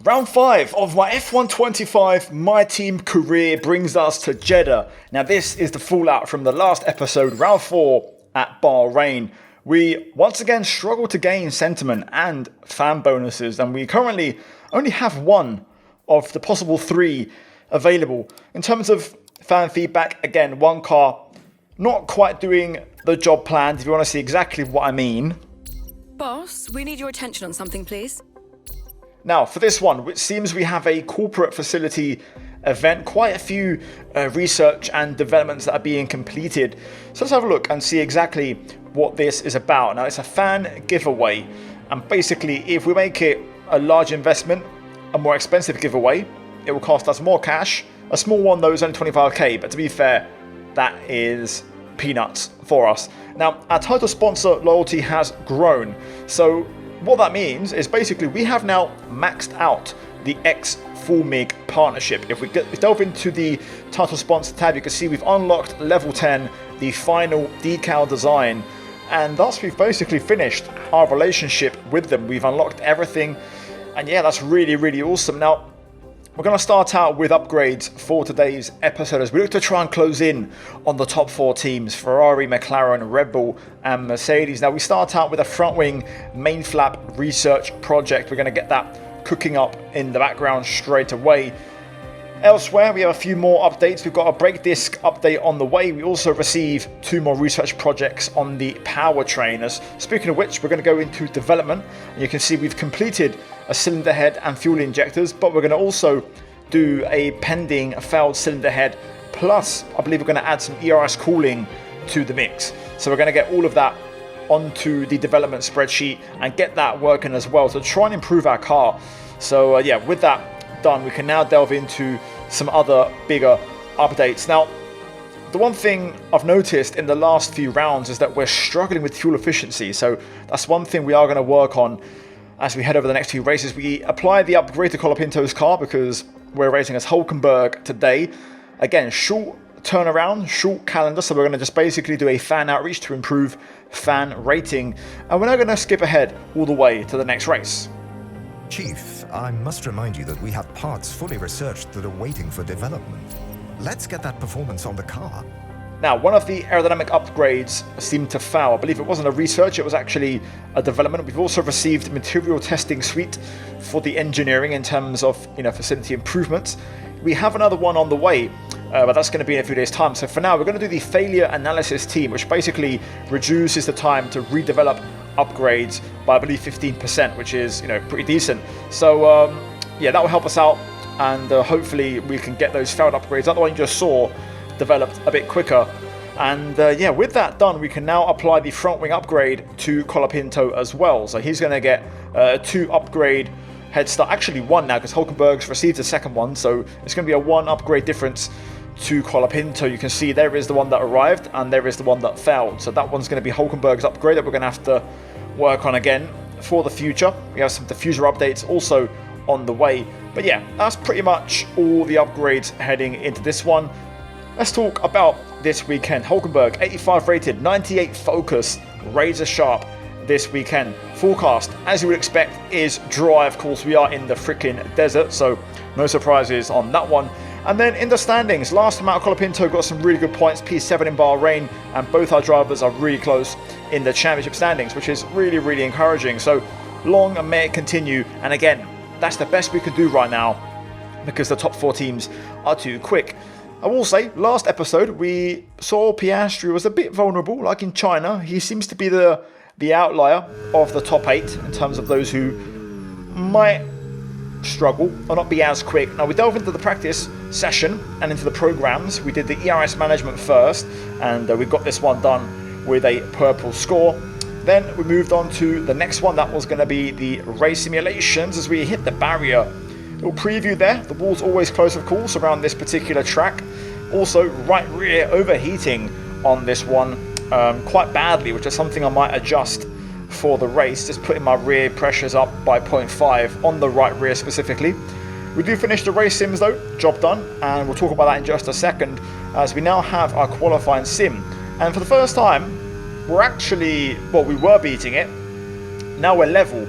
Round 5 of my F125 My Team career brings us to Jeddah. Now this is the fallout from the last episode, round 4 at Bahrain. We once again struggled to gain sentiment and fan bonuses, and we currently only have one of the possible 3 available. In terms of fan feedback, again, one car not quite doing the job planned, if you want to see exactly what I mean. Boss, we need your attention on something, please. Now, for this one, it seems we have a corporate facility event, quite a few research and developments that are being completed. So let's have a look and see exactly what this is about. Now, it's a fan giveaway, and basically, if we make it a large investment, a more expensive giveaway, it will cost us more cash. A small one, though, is only 25k, but to be fair, that is peanuts for us. Now, our title sponsor loyalty has grown, so what that means is basically we have now maxed out the X Full MIG partnership. If we delve into the title sponsor tab, you can see we've unlocked level 10, the final decal design, and thus we've basically finished our relationship with them. We've unlocked everything, and yeah, that's really, really awesome. Now, we're going to start out with upgrades for today's episode as we look to try and close in on the top 4 teams, Ferrari, McLaren, Red Bull and Mercedes. Now we start out with a front wing main flap research project. We're going to get that cooking up in the background straight away. Elsewhere, we have a few more updates. We've got a brake disc update on the way. We also receive 2 more research projects on the powertrain. Speaking of which, we're going to go into development. And you can see we've completed a cylinder head and fuel injectors, but we're going to also do a pending failed cylinder head. Plus, I believe we're going to add some ERS cooling to the mix. So we're going to get all of that onto the development spreadsheet and get that working as well to try and improve our car. So yeah, with that done, we can now delve into some other bigger updates. Now, the one thing I've noticed in the last few rounds is that we're struggling with fuel efficiency. So that's one thing we are going to work on as we head over the next few races. We apply the upgrade to Colapinto's car because we're racing as Hulkenberg today. Again, short turnaround, short calendar, so we're going to just basically do a fan outreach to improve fan rating. And we're now going to skip ahead all the way to the next race. Chief, I must remind you that we have parts fully researched that are waiting for development. Let's get that performance on the car. Now, one of the aerodynamic upgrades seemed to fail. I believe it wasn't a research, it was actually a development. We've also received material testing suite for the engineering in terms of facility improvements. We have another one on the way, but that's going to be in a few days' time. So for now, we're going to do the failure analysis team, which basically reduces the time to redevelop upgrades by, I believe, 15%, which is pretty decent. So yeah, that will help us out, and hopefully we can get those failed upgrades, like the one you just saw, developed a bit quicker. And yeah, with that done, we can now apply the front wing upgrade to Colapinto as well. So he's going to get 2 upgrade head start, actually 1 now, because Hulkenberg's received a second one, so it's going to be a 1 upgrade difference to Colapinto. You can see there is the one that arrived and there is the one that failed. So that one's going to be Hulkenberg's upgrade that we're going to have to work on again for the future. We have some diffuser updates also on the way. But yeah, that's pretty much all the upgrades heading into this one. Let's talk about this weekend. Hulkenberg, 85 rated, 98 focus, razor sharp this weekend. Forecast, as you would expect, is dry. Of course, we are in the freaking desert, so no surprises on that one. And then in the standings, last time out, Colapinto got some really good points, P7 in Bahrain, and both our drivers are really close in the championship standings, which is really, really encouraging. So long may it continue. And again, that's the best we can do right now because the top 4 teams are too quick. I will say, last episode, we saw Piastri was a bit vulnerable, like in China. He seems to be the outlier of the top 8 in terms of those who might struggle or not be as quick. Now, we delve into the practice session and into the programs. We did the ERS management first, and we got this one done with a purple score. Then we moved on to the next one. That was going to be the race simulations as we hit the barrier. Little preview there. The wall's always close, of course, around this particular track. Also, right rear overheating on this one quite badly, which is something I might adjust for the race. Just putting my rear pressures up by 0.5 on the right rear specifically. We do finish the race sims though, job done, and we'll talk about that in just a second, as we now have our qualifying sim. And for the first time, we're actually, well, we were beating it, now we're level,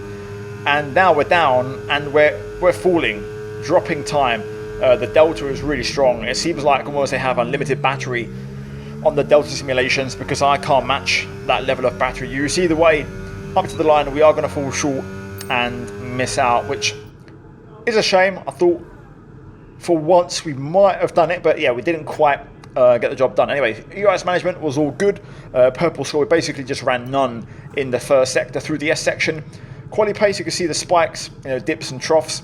and now we're down, and we're we're falling, dropping time. The Delta is really strong. It seems like almost they have unlimited battery on the Delta simulations, because I can't match that level of battery use. Either way, up to the line, we are going to fall short and miss out, which is a shame. I thought for once we might have done it, but yeah, we didn't quite get the job done. Anyway, EIS management was all good. Purple score, we basically just ran none in the first sector through the S section. Quality pace, you can see the spikes, dips and troughs.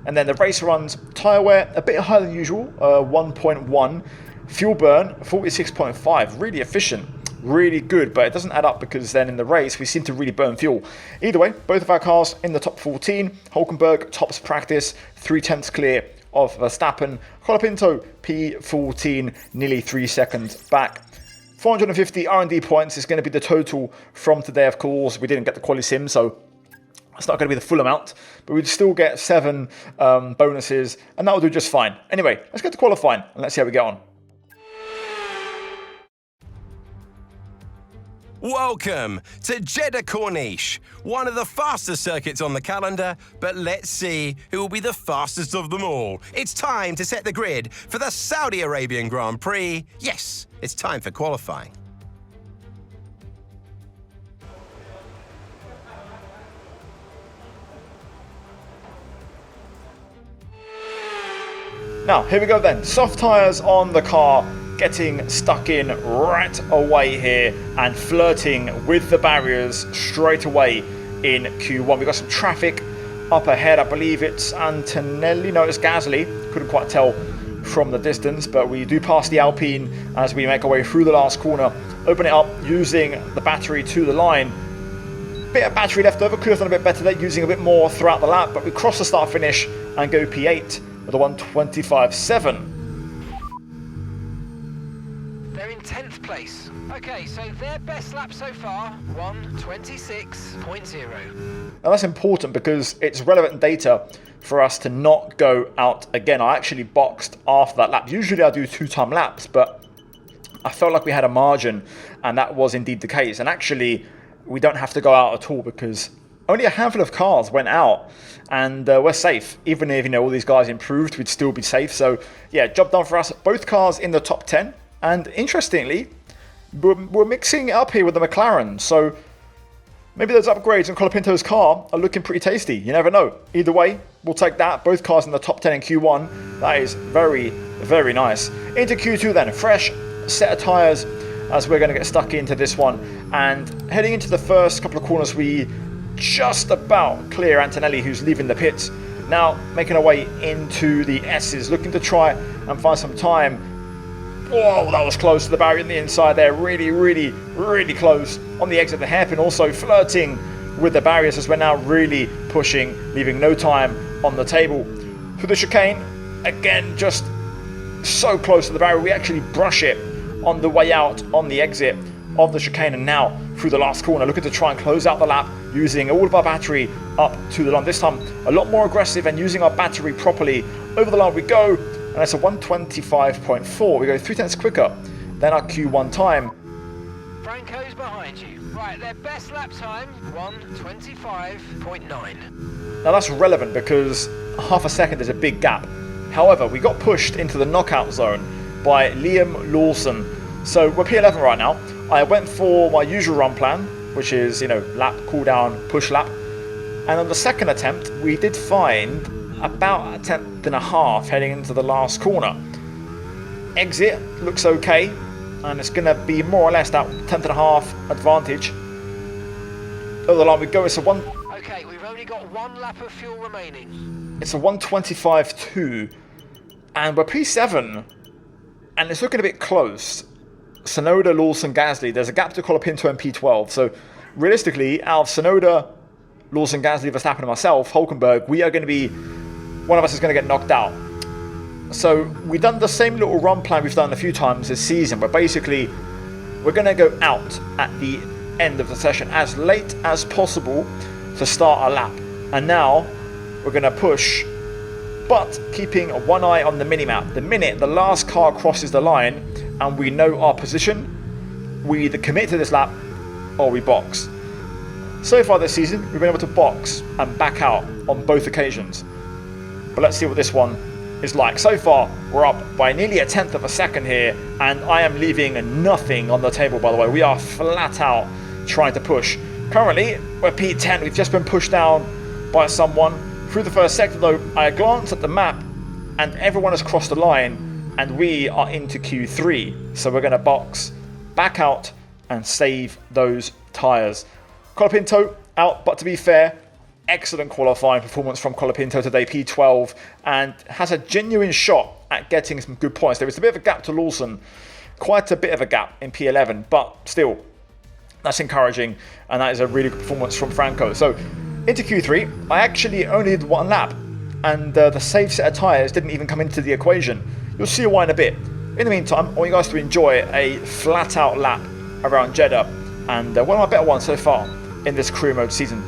And then the race runs, tyre wear, a bit higher than usual, 1.1. Fuel burn, 46.5, really efficient, really good, but it doesn't add up because then in the race we seem to really burn fuel. Either way, both of our cars in the top 14. Hulkenberg tops practice, 3/10 clear of Verstappen. Colapinto P14, nearly 3 seconds back. 450 R&D points is going to be the total from today. Of course, we didn't get the quali sim, so it's not going to be the full amount, but we'd still get 7 bonuses, and that will do just fine. Anyway, let's get to qualifying, and let's see how we get on. Welcome to Jeddah Corniche, one of the fastest circuits on the calendar, but let's see who will be the fastest of them all. It's time to set the grid for the Saudi Arabian Grand Prix. Yes, it's time for qualifying. Now, here we go then. Soft tyres on the car, getting stuck in right away here and flirting with the barriers straight away in Q1. We've got some traffic up ahead. I believe it's Antonelli. No, it's Gasly. Couldn't quite tell from the distance, but we do pass the Alpine as we make our way through the last corner. Open it up using the battery to the line. Bit of battery left over. Could have done a bit better there, using a bit more throughout the lap, but we cross the start finish and go P8 with a 1:25.7. They're in 10th place. Okay, so their best lap so far, 1:26.0. Now that's important because it's relevant data for us to not go out again. I actually boxed after that lap. Usually I do 2-time laps, but I felt like we had a margin, and that was indeed the case. And actually, we don't have to go out at all because only a handful of cars went out, and we're safe. Even if all these guys improved, we'd still be safe. So yeah, job done for us. Both cars in the top 10, and interestingly, we're mixing it up here with the McLaren. So maybe those upgrades on Colapinto's car are looking pretty tasty. You never know. Either way, we'll take that. Both cars in the top 10 in Q1. That is very, very nice. Into Q2 then. Fresh set of tyres as we're going to get stuck into this one. And heading into the first couple of corners, we just about clear Antonelli, who's leaving the pits. Now making our way into the S's, looking to try and find some time. Oh, that was close to the barrier on the inside there. Really, really, really close. On the exit, the hairpin also flirting with the barriers as we're now really pushing, leaving no time on the table. Through the chicane, again, just so close to the barrier. We actually brush it on the way out on the exit of the chicane, and now through the last corner, looking to try and close out the lap using all of our battery up to the line. This time a lot more aggressive and using our battery properly. Over the line we go, and it's a 1:25.4. We go 3/10 quicker than our Q1 time. Franco's behind you. Right, their best lap time, 1:25.9. Now that's relevant because half a second is a big gap. However, we got pushed into the knockout zone by Liam Lawson. So we're P11 right now. I went for my usual run plan, which is, lap, cool down, push lap. And on the second attempt, we did find about a 10th and a half heading into the last corner. Exit looks okay, and it's going to be more or less that 10th and a half advantage. Over the line we go. It's a one. Okay, we've only got 1 lap of fuel remaining. It's a 1:25.2, and we're P7, and it's looking a bit close. Sonoda, Lawson, Gasly. There's a gap to Colapinto and P12. So realistically, out of Sonoda, Lawson, Gasly, Verstappen, and myself, Hulkenberg, we are going to be, one of us is going to get knocked out. So we've done the same little run plan we've done a few times this season, where basically we're going to go out at the end of the session as late as possible to start a lap. And now we're going to push, but keeping one eye on the minimap. The minute the last car crosses the line and we know our position, we either commit to this lap or we box. So far this season, we've been able to box and back out on both occasions. but let's see what this one is like. So far, we're up by nearly a tenth of a second here, and I am leaving nothing on the table, by the way. We are flat out trying to push. Currently, we're P10. We've just been pushed down by someone. Through the first sector, though, I glance at the map, and everyone has crossed the line, and we are into Q3. So we're going to box back out and save those tyres. Colapinto out, but to be fair, excellent qualifying performance from Colapinto today, P12, and has a genuine shot at getting some good points. There was a bit of a gap to Lawson, quite a bit of a gap in P11, but still, that's encouraging, and that is a really good performance from Franco. So, into Q3, I actually only did one lap, and the safe set of tyres didn't even come into the equation. You'll see why in a bit. In the meantime, I want you guys to enjoy a flat-out lap around Jeddah, and one of my better ones so far in this career mode season.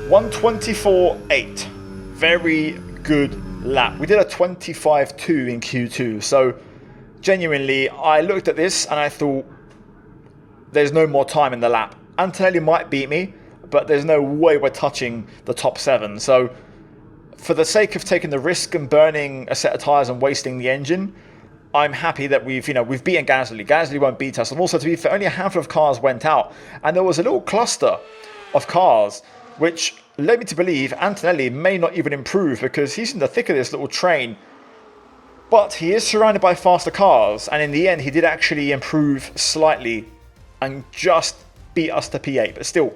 .124.8, very good lap. We did a 25.2 in Q2, so genuinely I looked at this and I thought there's no more time in the lap. Antonelli might beat me, but there's no way we're touching the top 7. So for the sake of taking the risk and burning a set of tyres and wasting the engine, I'm happy that we've beaten Gasly. Gasly won't beat us, and also to be fair, only a handful of cars went out, and there was a little cluster of cars which led me to believe Antonelli may not even improve because he's in the thick of this little train. But he is surrounded by faster cars, and in the end he did actually improve slightly and just beat us to P8. But still,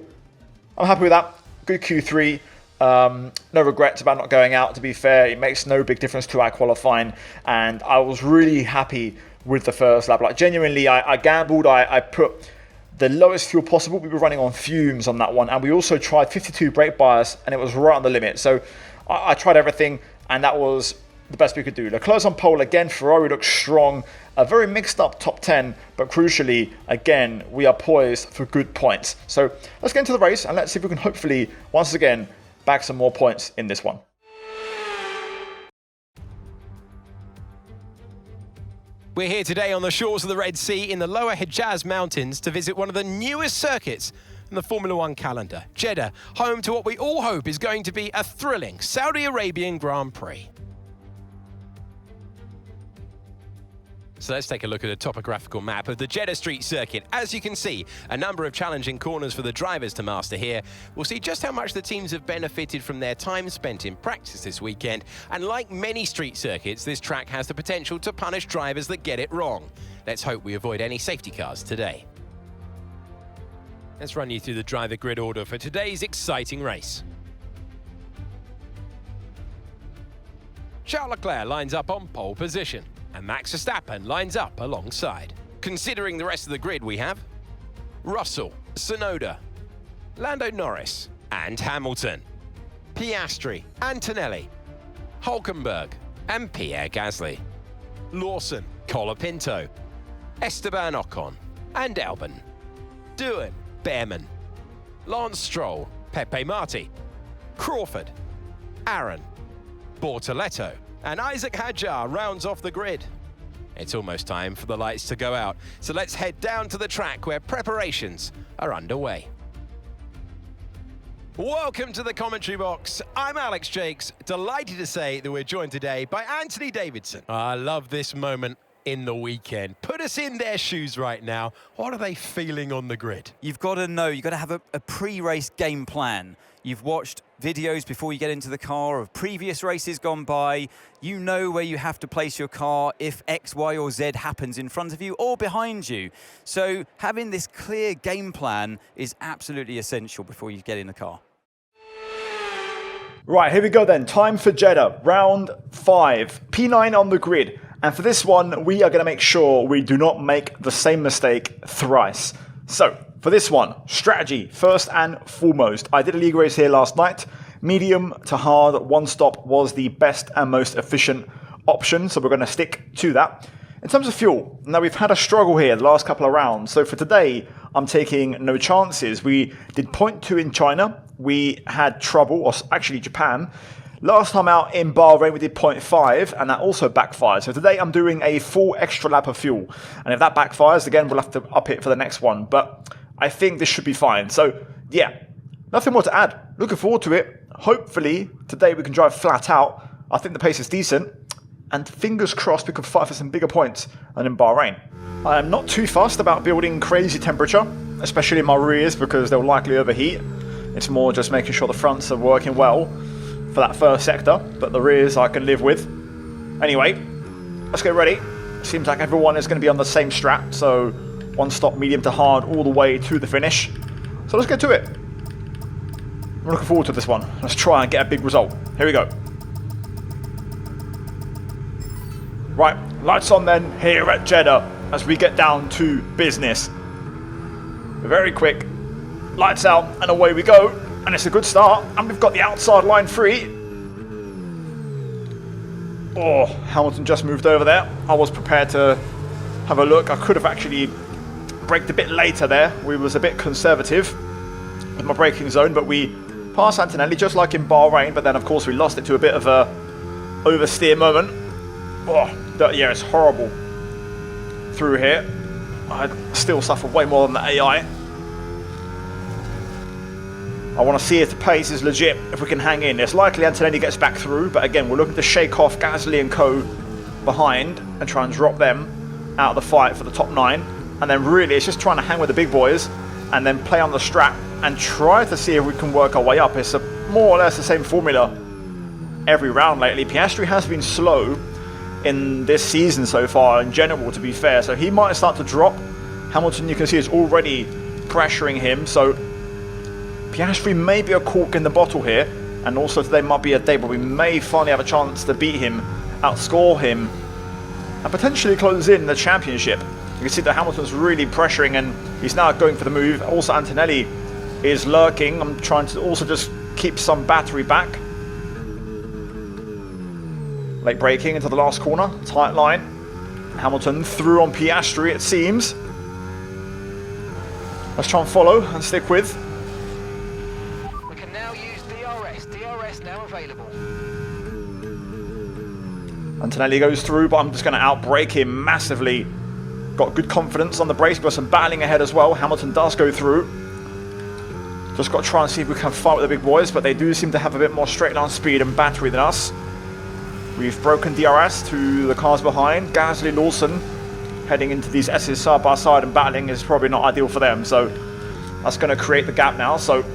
I'm happy with that. Good Q3. No regrets about not going out, to be fair. It makes no big difference to our qualifying, and I was really happy with the first lap. Like, genuinely, I gambled. I put the lowest fuel possible. We were running on fumes on that one, and we also tried 52 brake bias, and it was right on the limit. So I tried everything, and that was the best we could do. Leclerc's on pole again. Ferrari looks strong. A very mixed up top 10, but crucially, again, we are poised for good points. So let's get into the race, and let's see if we can hopefully, once again, bag some more points in this one. We're here today on the shores of the Red Sea in the lower Hejaz Mountains to visit one of the newest circuits in the Formula One calendar, Jeddah, home to what we all hope is going to be a thrilling Saudi Arabian Grand Prix. So let's take a look at a topographical map of the Jeddah Street circuit. As you can see, a number of challenging corners for the drivers to master here. We'll see just how much the teams have benefited from their time spent in practice this weekend. And like many street circuits, this track has the potential to punish drivers that get it wrong. Let's hope we avoid any safety cars today. Let's run you through the driver grid order for today's exciting race. Charles Leclerc lines up on pole position, and Max Verstappen lines up alongside. Considering the rest of the grid, we have Russell, Tsunoda, Lando Norris, and Hamilton, Piastri, Antonelli, Hülkenberg, and Pierre Gasly, Lawson, Colapinto, Esteban Ocon, and Albon, Doohan, Behrman, Lance Stroll, Pepe Marti, Crawford, Aaron, Bortoletto, and Isaac Hadjar rounds off the grid. It's almost time for the lights to go out, so let's head down to the track where preparations are underway. Welcome to the commentary box. I'm Alex Jakes, delighted to say that we're joined today by Anthony Davidson. I love this moment in the weekend. Put us in their shoes right now. What are they feeling on the grid? You've got to know, you've got to have a pre-race game plan. You've watched videos before you get into the car of previous races gone by. You know where you have to place your car if X, Y, or Z happens in front of you or behind you. So having this clear game plan is absolutely essential before you get in the car. Right, here we go then. Time for Jeddah, round 5. P9 on the grid. And for this one, we are going to make sure we do not make the same mistake thrice. So, for this one, strategy, first and foremost. I did a league race here last night. Medium to hard, one stop was the best and most efficient option, so we're going to stick to that. In terms of fuel, now we've had a struggle here the last couple of rounds, so for today, I'm taking no chances. We did 0.2 in China, we had trouble, or actually Japan. Last time out in Bahrain, we did 0.5, and that also backfired. So today, I'm doing a full extra lap of fuel. And if that backfires, again, we'll have to up it for the next one. But I think this should be fine. So, yeah, nothing more to add. Looking forward to it. Hopefully, today we can drive flat out. I think the pace is decent. And fingers crossed, we can fight for some bigger points than in Bahrain. I am not too fussed about building crazy temperature, especially in my rears, because they'll likely overheat. It's more just making sure the fronts are working well for that first sector, but the rears I can live with. Anyway, let's get ready. Seems like everyone is going to be on the same strat, so one stop medium to hard all the way to the finish. So let's get to it. I'm looking forward to this one. Let's try and get a big result. Here we go. Right, lights on then here at Jeddah as we get down to business. Very quick. Lights out and away we go. And it's a good start. And we've got the outside line free. Oh, Hamilton just moved over there. I was prepared to have a look. I could have actually braked a bit later there. We was a bit conservative with my braking zone, but we passed Antonelli just like in Bahrain. But then, of course, we lost it to a bit of a oversteer moment. Oh, yeah, it's horrible through here. I still suffer way more than the AI. I want to see if the pace is legit, if we can hang in. It's likely Antonelli gets back through, but again, we're looking to shake off Gasly and co behind and try and drop them out of the fight for the top 9. And then really, it's just trying to hang with the big boys and then play on the strap and try to see if we can work our way up. It's more or less the same formula every round lately. Piastri has been slow in this season so far, in general, to be fair, so he might start to drop. Hamilton, you can see, is already pressuring him, so Piastri may be a cork in the bottle here, and also today might be a day where we may finally have a chance to beat him, outscore him, and potentially close in the championship. You can see that Hamilton's really pressuring, and he's now going for the move. Also, Antonelli is lurking. I'm trying to also just keep some battery back. Late braking into the last corner, tight line. Hamilton through on Piastri, it seems. Let's try and follow and stick with. We can now use DRS. DRS now available. Antonelli goes through, but I'm just going to outbrake him massively. Got good confidence on the brakes, got some battling ahead as well. Hamilton does go through. Just got to try and see if we can fight with the big boys, but they do seem to have a bit more straight line speed and battery than us. We've broken DRS to the cars behind. Gasly, Lawson heading into these S's side by side and battling is probably not ideal for them, so that's going to create the gap now. So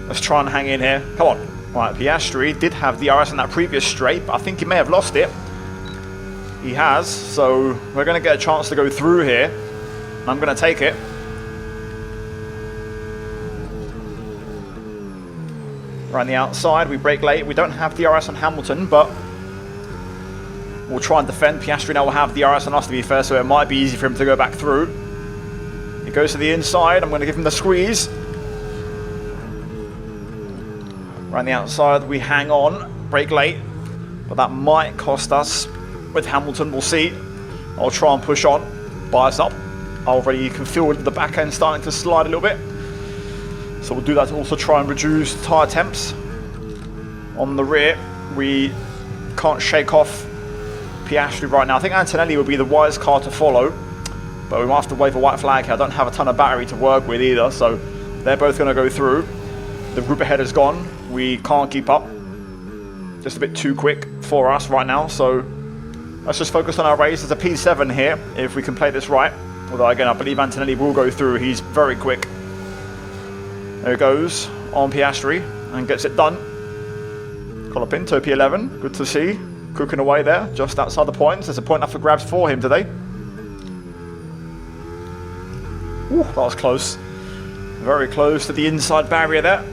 let's try and hang in here. Come on. Right, Piastri did have DRS in that previous straight, but I think he may have lost it. He has, so we're going to get a chance to go through here. I'm going to take it. Around the outside, we brake late. We don't have DRS on Hamilton, but we'll try and defend. Piastri now will have DRS on us, to be fair, so it might be easy for him to go back through. He goes to the inside. I'm going to give him the squeeze. Around the outside, we hang on. Brake late, but that might cost us. With Hamilton, we'll see. I'll try and push on. Bias up. Already you can feel the back end starting to slide a little bit. So we'll do that to also try and reduce tyre temps. On the rear, we can't shake off Piastri right now. I think Antonelli would be the wise car to follow, but we might have to wave a white flag here. I don't have a ton of battery to work with either, so they're both going to go through. The group ahead is gone. We can't keep up. Just a bit too quick for us right now, so let's just focus on our race. There's a P7 here, if we can play this right. Although, again, I believe Antonelli will go through. He's very quick. There he goes on Piastri and gets it done. Colopinto P11, good to see. Cooking away there, just outside the points. There's a point up for grabs for him today. Ooh, that was close. Very close to the inside barrier there.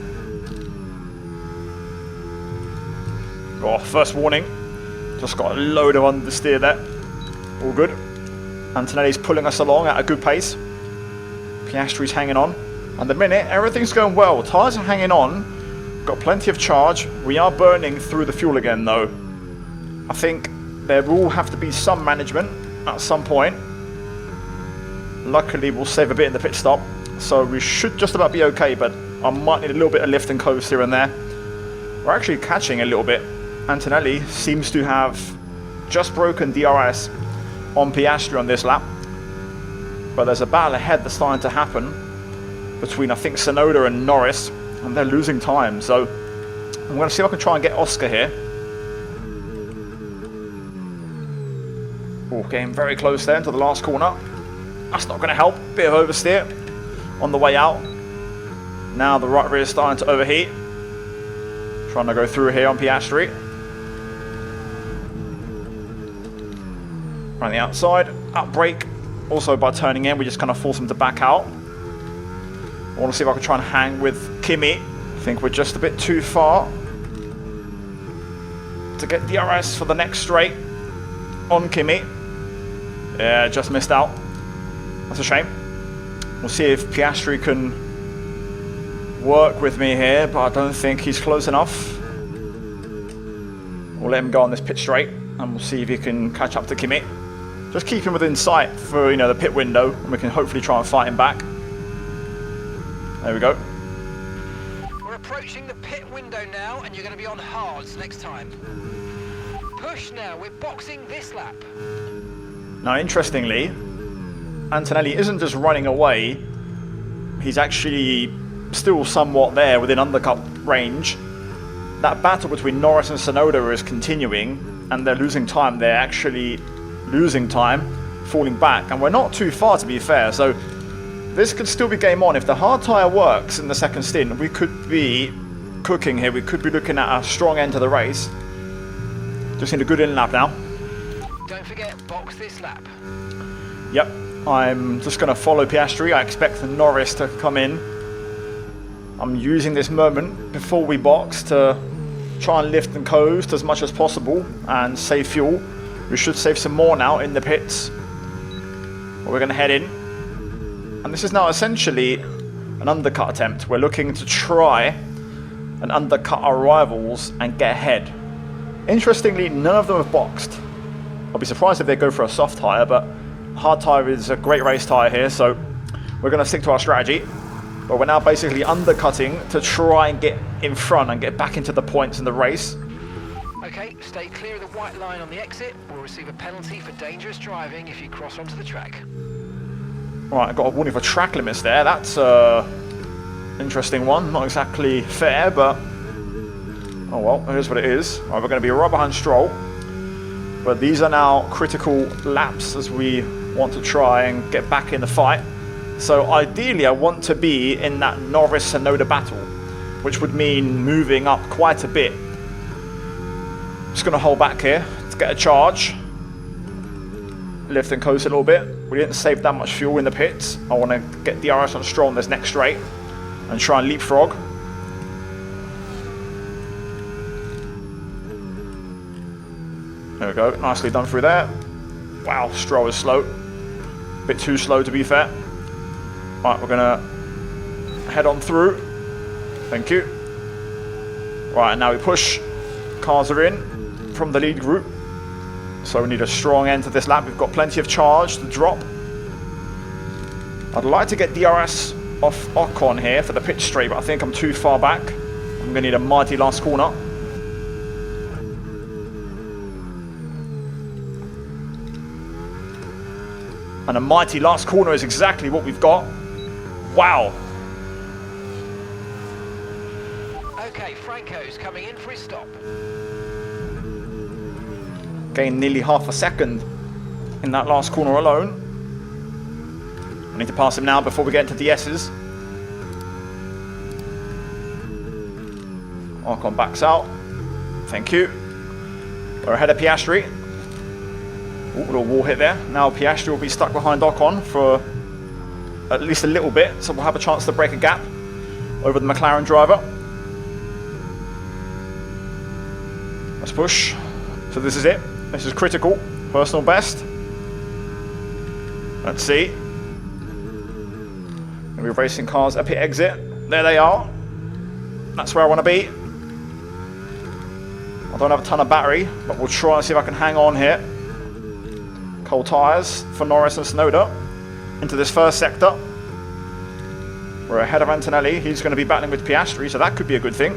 Oh, first warning. Just got a load of understeer there. All good. Antonelli's pulling us along at a good pace. Piastri's hanging on. And the minute, everything's going well. Tyres are hanging on. Got plenty of charge. We are burning through the fuel again, though. I think there will have to be some management at some point. Luckily, we'll save a bit in the pit stop. So we should just about be okay, but I might need a little bit of lift and coast here and there. We're actually catching a little bit. Antonelli seems to have just broken DRS on Piastri on this lap. But there's a battle ahead that's starting to happen between, I think, Tsunoda and Norris. And they're losing time. So I'm going to see if I can try and get Oscar here. Oh, getting very close there to the last corner. That's not going to help. Bit of oversteer on the way out. Now the right rear is starting to overheat. Trying to go through here on Piastri. Around the outside. Up brake. Also by turning in, we just kind of force him to back out. I want to see if I can try and hang with Kimi. I think we're just a bit too far to get DRS for the next straight on Kimi. Yeah, just missed out. That's a shame. We'll see if Piastri can work with me here, but I don't think he's close enough. We'll let him go on this pit straight, and we'll see if he can catch up to Kimi. Just keep him within sight for, you know, the pit window, and we can hopefully try and fight him back. There we go. We're approaching the pit window now, and you're going to be on hards next time. Push now, we're boxing this lap. Now, interestingly, Antonelli isn't just running away. He's actually still somewhat there within undercut range. That battle between Norris and Tsunoda is continuing, and they're losing time. They're actually losing time, falling back, and we're not too far, to be fair. So this could still be game on. If the hard tyre works in the second stint, we could be cooking here. We could be looking at a strong end to the race. Just need a good in lap now. Don't forget, box this lap. Yep, I'm just going to follow Piastri. I expect Norris to come in. I'm using this moment before we box to try and lift and coast as much as possible and save fuel. We should save some more now in the pits. But we're going to head in. And this is now essentially an undercut attempt. We're looking to try and undercut our rivals and get ahead. Interestingly, none of them have boxed. I'll be surprised if they go for a soft tyre, but hard tyre is a great race tyre here, so we're going to stick to our strategy. But we're now basically undercutting to try and get in front and get back into the points in the race. Okay, stay clear of the white line on the exit. We'll receive a penalty for dangerous driving if you cross onto the track. Right, I got a warning for track limits there. That's interesting one. Not exactly fair, but oh well, it is what it is. Right, we're going to be right behind Stroll. But these are now critical laps as we want to try and get back in the fight. So ideally, I want to be in that Norris-Tsunoda battle, which would mean moving up quite a bit. Just going to hold back here to get a charge. Lift and coast a little bit. We didn't save that much fuel in the pits. I want to get DRS on Stroll on this next straight and try and leapfrog. There we go, nicely done through there. Wow, Stroll is slow. A bit too slow, to be fair. Right, we're gonna head on through. Thank you. Right, and now we push. Cars are in from the lead group. So we need a strong end to this lap. We've got plenty of charge to drop. I'd like to get DRS off Ocon here for the pit straight, but I think I'm too far back. I'm gonna need a mighty last corner. And a mighty last corner is exactly what we've got. Wow. Okay, Franco's coming in for his stop. Gained nearly half a second in that last corner alone. I need to pass him now before we get into the S's. Ocon backs out. Thank you. We're ahead of Piastri. Ooh, a little wall hit there. Now Piastri will be stuck behind Ocon for at least a little bit, so we'll have a chance to break a gap over the McLaren driver. Let's push. So this is it. This is critical. Personal best. Let's see. We're racing cars at pit exit. There they are. That's where I want to be. I don't have a ton of battery, but we'll try and see if I can hang on here. Cold tyres for Norris and Tsunoda into this first sector. We're ahead of Antonelli. He's going to be battling with Piastri, so that could be a good thing.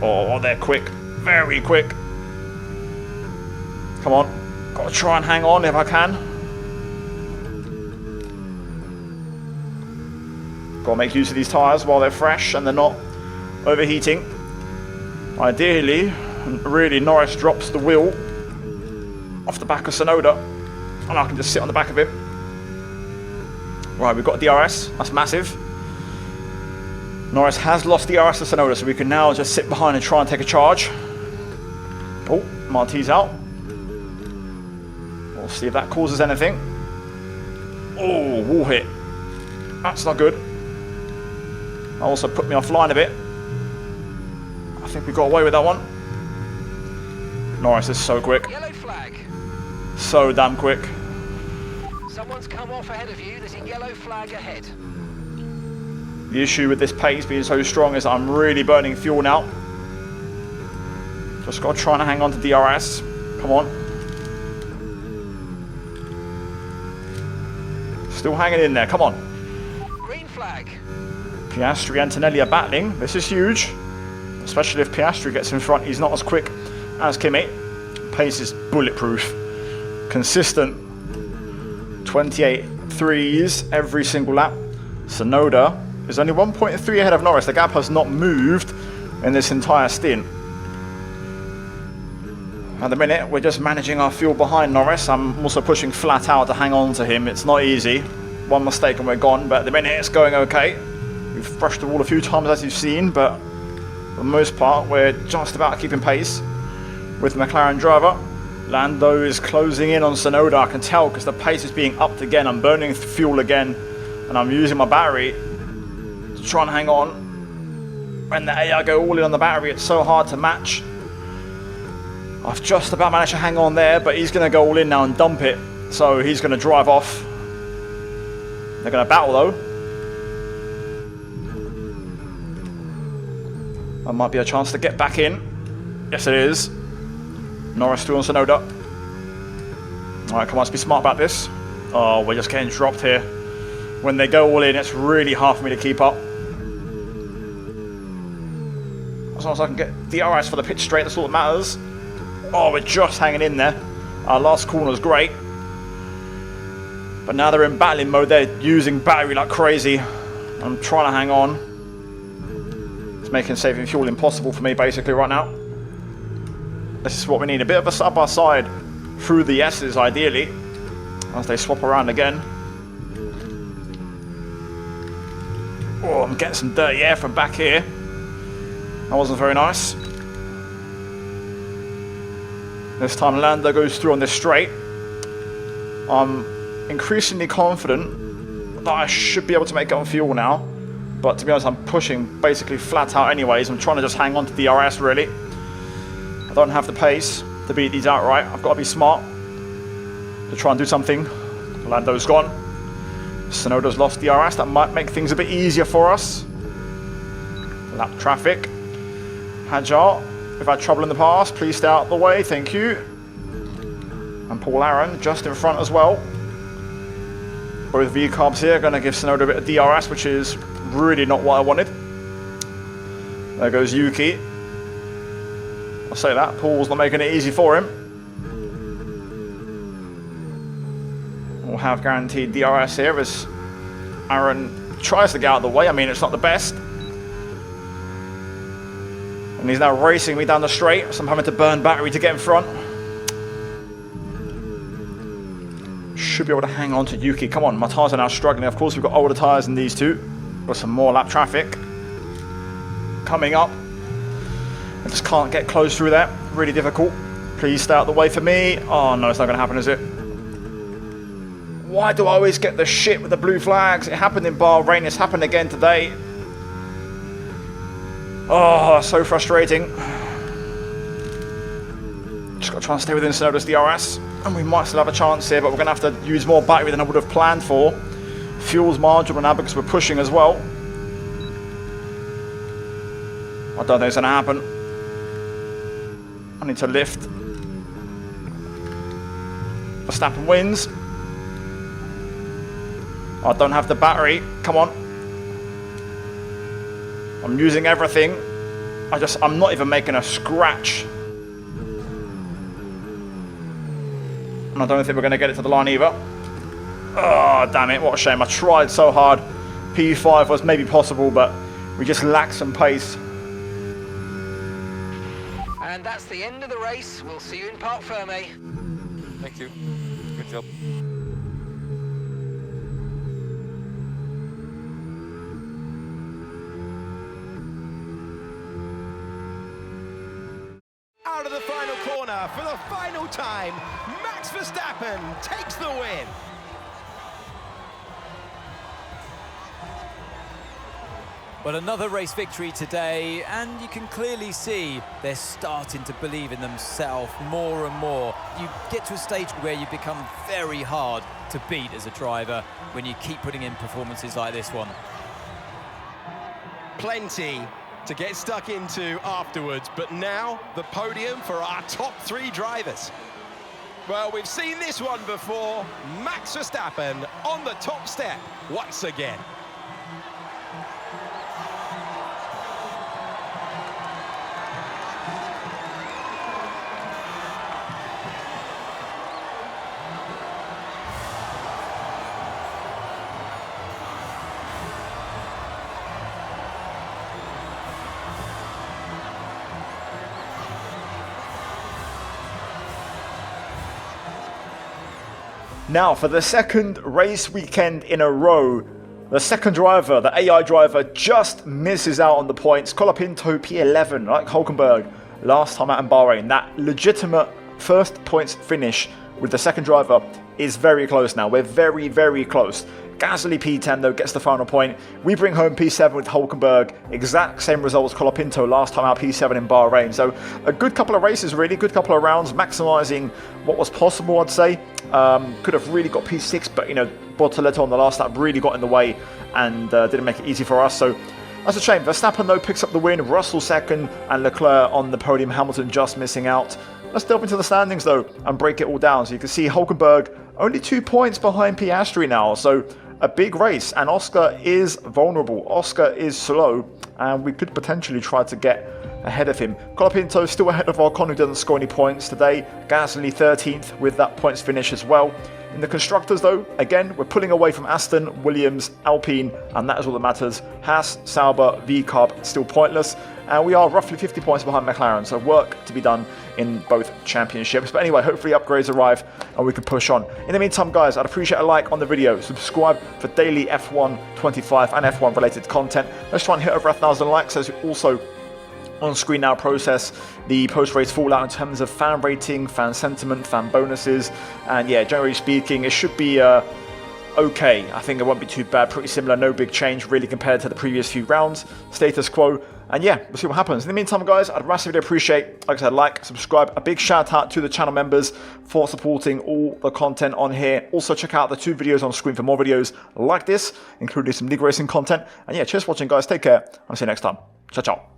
Oh, they're quick. Very quick. Come on. Got to try and hang on if I can. Got to make use of these tyres while they're fresh and they're not overheating. Ideally, really, Norris drops the wheel off the back of Tsunoda and I can just sit on the back of him. Right, we've got DRS. That's massive. Norris has lost DRS to Tsunoda, so we can now just sit behind and try and take a charge. Oh, Marti's out. We'll see if that causes anything. Oh, wall hit. That's not good. That also put me offline a bit. I think we got away with that one. Norris is so quick. Yellow flag. So damn quick. Someone's come off ahead of you. There's a yellow flag ahead. The issue with this pace being so strong is I'm really burning fuel now. Just got to try and hang on to DRS. Come on. Still hanging in there. Come on. Green flag. Piastri and Antonelli are battling. This is huge. Especially if Piastri gets in front. He's not as quick as Kimi. Pace is bulletproof. Consistent. 28 threes every single lap. Tsunoda is only 1.3 ahead of Norris. The gap has not moved in this entire stint. At the minute, we're just managing our fuel behind Norris. I'm also pushing flat out to hang on to him. It's not easy. One mistake and we're gone, but at the minute it's going okay. We've brushed the wall a few times as you've seen, but for the most part, we're just about keeping pace with the McLaren driver. Lando is closing in on Tsunoda. I can tell because the pace is being upped again. I'm burning fuel again, and I'm using my battery to try and hang on. When the AI go all in on the battery, it's so hard to match. I've just about managed to hang on there, but he's going to go all in now and dump it. So he's going to drive off. They're going to battle though. That might be a chance to get back in. Yes, it is. Norris still on Tsunoda. Alright, come on, let's be smart about this. Oh, we're just getting dropped here. When they go all in, it's really hard for me to keep up. As long as I can get DRS for the pitch straight, that's all that matters. Oh, we're just hanging in there. Our last corner was great. But now they're in battling mode. They're using battery like crazy. I'm trying to hang on. It's making saving fuel impossible for me basically right now. This is what we need. A bit of a side-by-side through the S's ideally. As they swap around again. Oh, I'm getting some dirty air from back here. That wasn't very nice. This time Lando goes through on this straight. I'm increasingly confident that I should be able to make it on fuel now. But to be honest, I'm pushing basically flat out anyways. I'm trying to just hang on to DRS really. I don't have the pace to beat these outright. I've got to be smart to try and do something. Lando's gone. Tsunoda's lost DRS. That might make things a bit easier for us. Lap traffic. Hajar, we've had trouble in the past. Please stay out of the way. Thank you. And Paul Aaron just in front as well. Both V-carbs here are going to give Tsunoda a bit of DRS, which is really not what I wanted. There goes Yuki. I'll say that. Paul's not making it easy for him. will have guaranteed DRS here as Aaron tries to get out of the way. I mean, it's not the best. And he's now racing me down the straight, so I'm having to burn battery to get in front. Should be able to hang on to Yuki. Come on, my tyres are now struggling. Of course, we've got older tyres than these two. Got some more lap traffic coming up. I just can't get close through that. Really difficult. Please stay out the way for me. Oh no, it's not going to happen, is it? Why do I always get the shit with the blue flags? It happened in Bahrain. It's happened again today. Oh, so frustrating. Just got to try and stay within Sonoda's DRS. And we might still have a chance here, but we're going to have to use more battery than I would have planned for. Fuel's marginal now because we're pushing as well. I don't think it's going to happen. I need to lift. Verstappen wins. I don't have the battery. Come on. I'm using everything. I'm not even making a scratch. And I don't think we're going to get it to the line either. Oh, damn it. What a shame. I tried so hard. P5 was maybe possible, but we just lacked some pace. And that's the end of the race. We'll see you in Parc Fermé. Thank you. Good job. Out of the final corner for the final time, Max Verstappen takes the win. Well, another race victory today, and you can clearly see they're starting to believe in themselves more and more. You get to a stage where you become very hard to beat as a driver when you keep putting in performances like this one. Plenty to get stuck into afterwards, but now the podium for our top three drivers. Well, we've seen this one before. Max Verstappen on the top step once again. Now, for the second race weekend in a row, the second driver, the AI driver, just misses out on the points. Colapinto P11, like Hulkenberg last time out in Bahrain. That legitimate first points finish with the second driver is very close now. We're very, very close. Gasly P10 though gets the final point. We bring home P7 with Hulkenberg. Exact same result as Colapinto last time out, P7 in Bahrain. So a good couple of races really, good couple of rounds, maximising what was possible, I'd say. Could have really got P6, but you know, Bortoletto on the last lap really got in the way and didn't make it easy for us. So that's a shame. Verstappen though picks up the win, Russell second, and Leclerc on the podium. Hamilton just missing out. Let's delve into the standings though and break it all down. So you can see Hulkenberg only 2 points behind Piastri now. So a big race, and Oscar is vulnerable. Oscar is slow, and we could potentially try to get ahead of him. Colapinto still ahead of Ocon, who doesn't score any points today. Gasly 13th with that points finish as well. In the constructors though, again, we're pulling away from Aston, Williams, Alpine, and that is all that matters. Haas, Sauber, VCARB still pointless, and we are roughly 50 points behind McLaren, so work to be done in both championships. But anyway, hopefully upgrades arrive and we can push on. In the meantime, guys, I'd appreciate a like on the video. Subscribe for daily F1 25 and F1 related content. Let's try and hit over 1,000 likes, as also on screen now process the post-race fallout in terms of fan rating, fan sentiment, fan bonuses, and yeah, generally speaking, it should be okay. I think it won't be too bad, pretty similar, no big change really compared to the previous few rounds, status quo, and yeah, we'll see what happens. In the meantime, guys, I'd massively appreciate, like I said, like, subscribe, a big shout out to the channel members for supporting all the content on here. Also check out the 2 videos on screen for more videos like this, including some league racing content, and yeah, cheers for watching, guys, take care, I'll see you next time, ciao ciao.